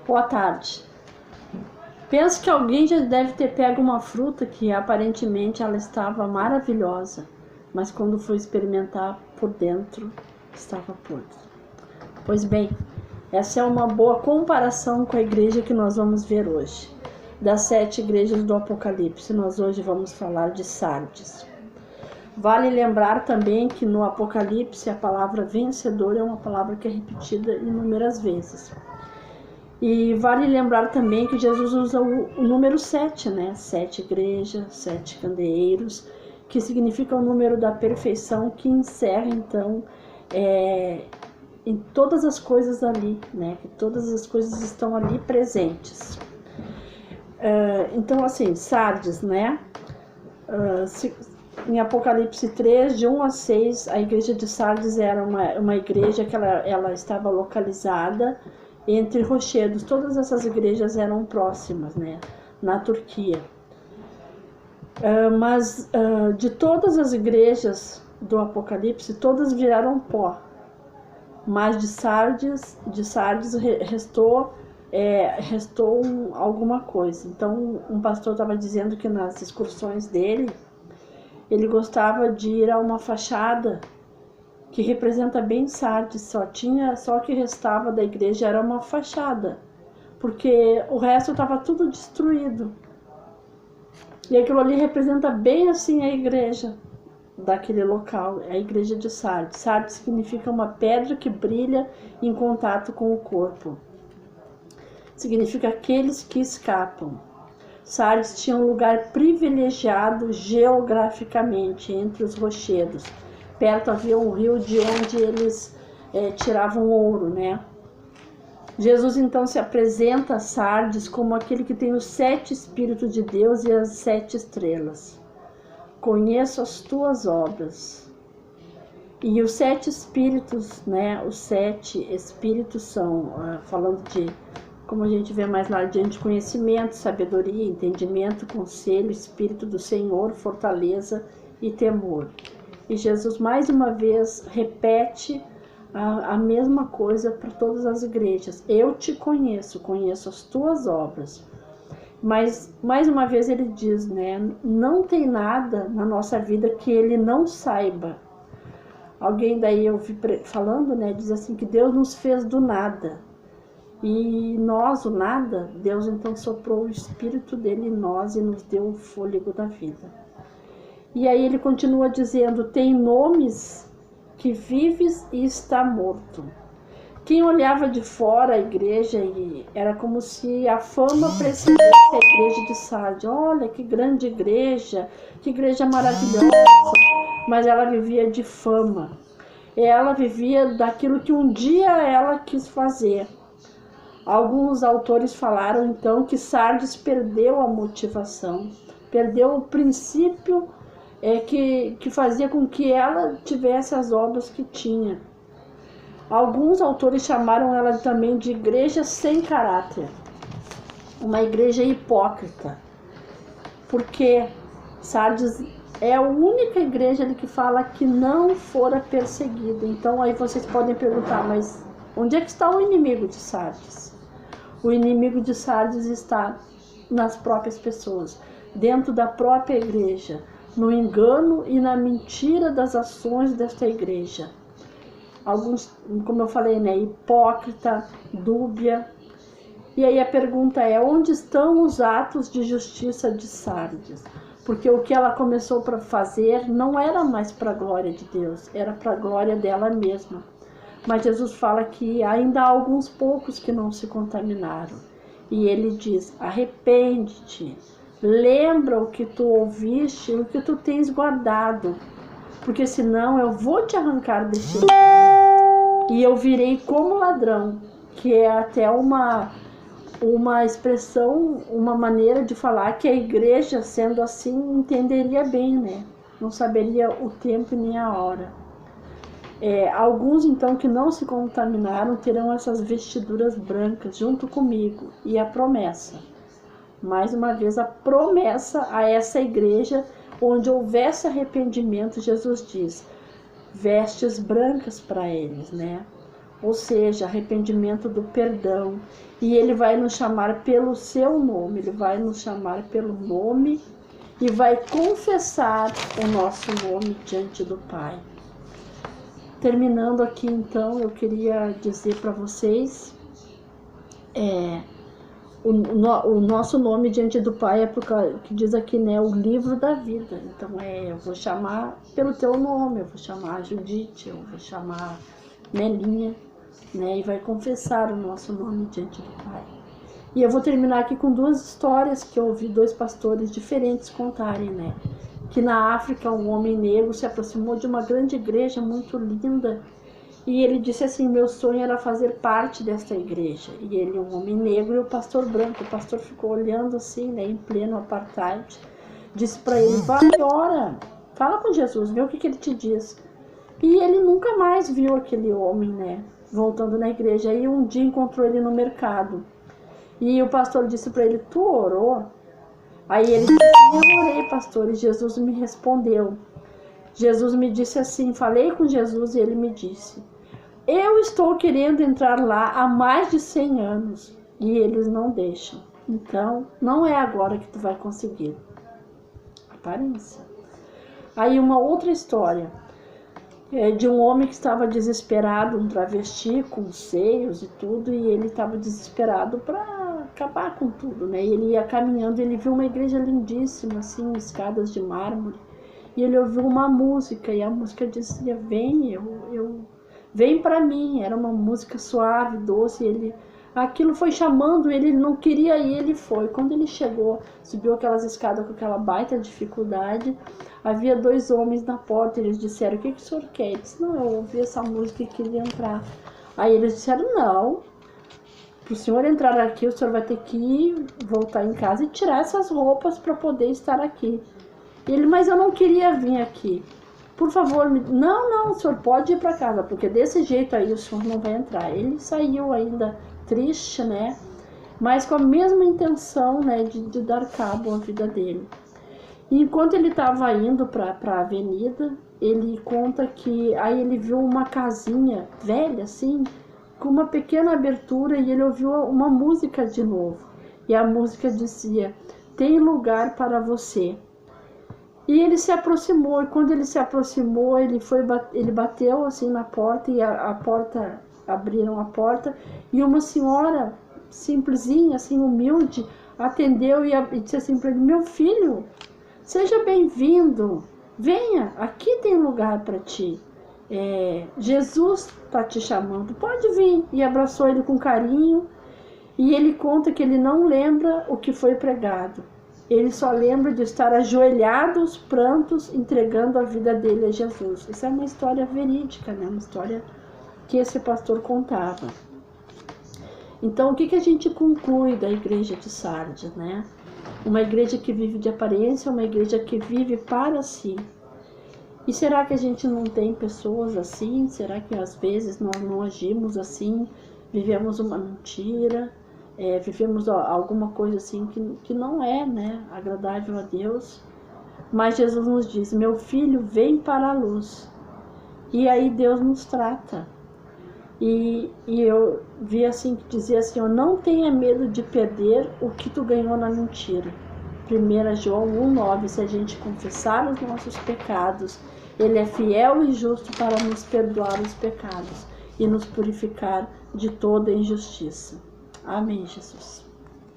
Boa tarde. Penso que alguém já deve ter pego uma fruta que aparentemente ela estava maravilhosa, mas quando foi experimentar por dentro, estava podre. Pois bem, essa é uma boa comparação com a igreja que nós vamos ver hoje. Das 7 igrejas do Apocalipse, nós hoje vamos falar de Sardes. Vale lembrar também que no Apocalipse a palavra vencedor é uma palavra que é repetida inúmeras vezes. E vale lembrar também que Jesus usa o número 7, né? 7 igrejas, 7 candeeiros, que significa o número da perfeição, que encerra então em todas as coisas ali, né? Que todas as coisas estão ali presentes. Então, assim, Sardes, né? Em Apocalipse 3, de 1 a 6, a igreja de Sardes era uma igreja que ela estava localizada entre rochedos. Todas essas igrejas eram próximas, né, na Turquia. Mas de todas as igrejas do Apocalipse, todas viraram pó. Mas de Sardes restou alguma coisa. Então, um pastor estava dizendo que nas excursões dele, ele gostava de ir a uma fachada que representa bem Sardes, só que restava da igreja era uma fachada, porque o resto estava tudo destruído. E aquilo ali representa bem assim a igreja daquele local, a igreja de Sardes. Sardes significa uma pedra que brilha em contato com o corpo. Significa aqueles que escapam. Sardes tinha um lugar privilegiado geograficamente entre os rochedos. Perto havia um rio de onde eles tiravam ouro, né? Jesus então se apresenta a Sardes como aquele que tem os 7 Espíritos de Deus e as 7 estrelas. Conheço as tuas obras. E os 7 Espíritos, né? Os 7 Espíritos são, falando de, como a gente vê mais lá adiante, conhecimento, sabedoria, entendimento, conselho, Espírito do Senhor, fortaleza e temor. E Jesus mais uma vez repete a mesma coisa para todas as igrejas. Eu te conheço as tuas obras. Mas mais uma vez ele diz, né? Não tem nada na nossa vida que ele não saiba. Alguém daí eu vi falando, né? Diz assim que Deus nos fez do nada. E nós, o nada, Deus então soprou o Espírito dele em nós e nos deu o fôlego da vida. E aí ele continua dizendo, tem nomes que vives e está morto. Quem olhava de fora a igreja era como se a fama precedesse a igreja de Sardes. Olha que grande igreja, que igreja maravilhosa. Mas ela vivia de fama. Ela vivia daquilo que um dia ela quis fazer. Alguns autores falaram então que Sardes perdeu a motivação, perdeu o princípio que fazia com que ela tivesse as obras que tinha. Alguns autores chamaram ela também de igreja sem caráter, uma igreja hipócrita, porque Sardes é a única igreja que fala que não fora perseguida. Então aí vocês podem perguntar, mas onde é que está o inimigo de Sardes? O inimigo de Sardes está nas próprias pessoas, dentro da própria igreja, no engano e na mentira das ações desta igreja. Alguns, como eu falei, né, hipócrita, dúbia. E aí a pergunta é, onde estão os atos de justiça de Sardes? Porque o que ela começou para fazer não era mais para a glória de Deus, era para a glória dela mesma. Mas Jesus fala que ainda há alguns poucos que não se contaminaram. E ele diz, arrepende-te. Lembra o que tu ouviste, o que tu tens guardado, porque senão eu vou te arrancar deste lugar e eu virei como ladrão, que é até uma expressão, uma maneira de falar que a igreja, sendo assim, entenderia bem, né? Não saberia o tempo nem a hora. Alguns então que não se contaminaram terão essas vestiduras brancas junto comigo, e a promessa. Mais uma vez, a promessa a essa igreja, onde houvesse arrependimento, Jesus diz, vestes brancas para eles, né? ou seja, arrependimento do perdão. E Ele vai nos chamar pelo seu nome, Ele vai nos chamar pelo nome e vai confessar o nosso nome diante do Pai. Terminando aqui, então, eu queria dizer para vocês, o nosso nome diante do Pai é porque que diz aqui, né, o livro da vida. Então, eu vou chamar pelo teu nome, eu vou chamar Judite, eu vou chamar Melinha, né, e vai confessar o nosso nome diante do Pai. E eu vou terminar aqui com duas histórias que eu ouvi dois pastores diferentes contarem, né, que na África um homem negro se aproximou de uma grande igreja muito linda e ele disse assim: meu sonho era fazer parte desta igreja. E ele, um homem negro, e o pastor branco. O pastor ficou olhando assim, né, em pleno apartheid, disse para ele: vai, ora, fala com Jesus, vê o que ele te diz. E ele nunca mais viu aquele homem, né, voltando na igreja. Aí um dia encontrou ele no mercado e o pastor disse para ele: tu orou? Aí ele disse: eu orei, pastor, e Jesus me respondeu. Jesus me disse assim, falei com Jesus e ele me disse: eu estou querendo entrar lá há mais de 100 anos e eles não deixam. Então, não é agora que tu vai conseguir. Aparência. Aí uma outra história de um homem que estava desesperado, um travesti com seios e tudo, e ele estava desesperado para acabar com tudo, né? E ele ia caminhando, ele viu uma igreja lindíssima, assim, escadas de mármore, e ele ouviu uma música, e a música dizia: vem, vem para mim. Era uma música suave, doce, e aquilo foi chamando ele não queria ir, ele foi. Quando ele chegou, subiu aquelas escadas com aquela baita dificuldade, havia dois homens na porta, eles disseram: o que o senhor quer? Ele disse: não, eu ouvi essa música e queria entrar. Aí eles disseram: não, para o senhor entrar aqui, o senhor vai ter que voltar em casa e tirar essas roupas para poder estar aqui. Ele: mas eu não queria vir aqui. Por favor, não, o senhor pode ir para casa, porque desse jeito aí o senhor não vai entrar. Ele saiu ainda triste, né? Mas com a mesma intenção, né, de dar cabo à vida dele. E enquanto ele estava indo para a avenida, ele conta que aí ele viu uma casinha velha, assim, com uma pequena abertura, e ele ouviu uma música de novo. E a música dizia: tem lugar para você. E ele se aproximou, e quando ele se aproximou, ele bateu assim na porta, e a porta, abriram a porta, e uma senhora simplesinha, assim, humilde, atendeu e disse assim para ele: meu filho, seja bem-vindo, venha, aqui tem lugar para ti, Jesus está te chamando, pode vir. E abraçou ele com carinho, e ele conta que ele não lembra o que foi pregado. Ele só lembra de estar ajoelhado aos prantos, entregando a vida dele a Jesus. Isso é uma história verídica, né? Uma história que esse pastor contava. Então, o que a gente conclui da igreja de Sardes, né? Uma igreja que vive de aparência, uma igreja que vive para si. E será que a gente não tem pessoas assim? Será que às vezes nós não agimos assim? Vivemos uma mentira? Vivemos alguma coisa assim que não é, né, agradável a Deus. Mas Jesus nos diz: meu filho, vem para a luz. E aí Deus nos trata. E eu vi assim, que dizia assim: não tenha medo de perder o que tu ganhou na mentira. 1 João 1,9: se a gente confessar os nossos pecados, Ele é fiel e justo para nos perdoar os pecados e nos purificar de toda injustiça. Amém, Jesus.